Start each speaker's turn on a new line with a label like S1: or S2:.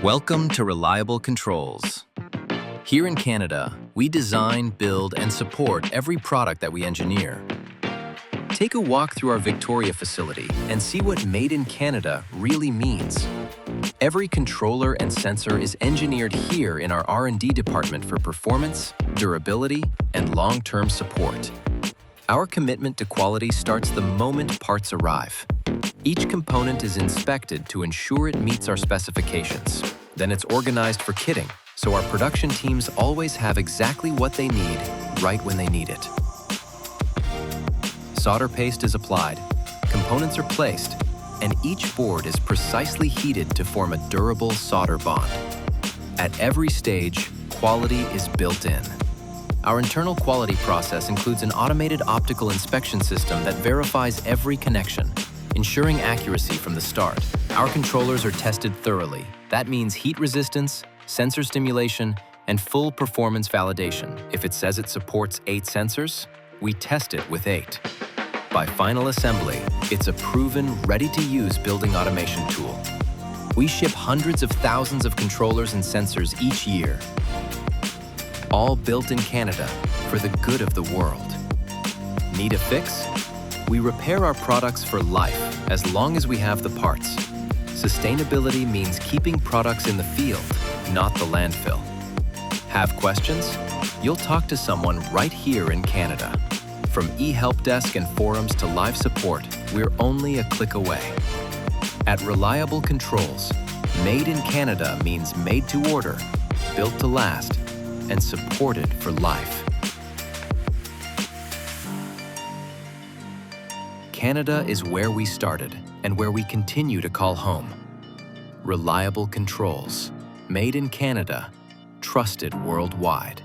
S1: Welcome to Reliable Controls. Here in Canada, we design, build, and support every product that we engineer. Take a walk through our Victoria facility and see what Made in Canada really means. Every controller and sensor is engineered here in our R&D department for performance, durability, and long-term support. Our commitment to quality starts the moment parts arrive. Each component is inspected to ensure it meets our specifications. Then it's organized for kitting, so our production teams always have exactly what they need right when they need it. Solder paste is applied, components are placed, and each board is precisely heated to form a durable solder bond. At every stage, quality is built in. Our internal quality process includes an automated optical inspection system that verifies every connection, ensuring accuracy from the start. Our controllers are tested thoroughly. That means heat resistance, sensor stimulation, and full performance validation. If it says it supports 8 sensors, we test it with 8. By final assembly, it's a proven, ready-to-use building automation tool. We ship hundreds of thousands of controllers and sensors each year, all built in Canada for the good of the world. Need a fix? We repair our products for life as long as we have the parts. Sustainability means keeping products in the field, not the landfill. Have questions? You'll talk to someone right here in Canada. From e-help desk and forums to live support, we're only a click away. At Reliable Controls, Made in Canada means made to order, built to last, and supported for life. Canada is where we started and where we continue to call home. Reliable Controls, Made in Canada, trusted worldwide.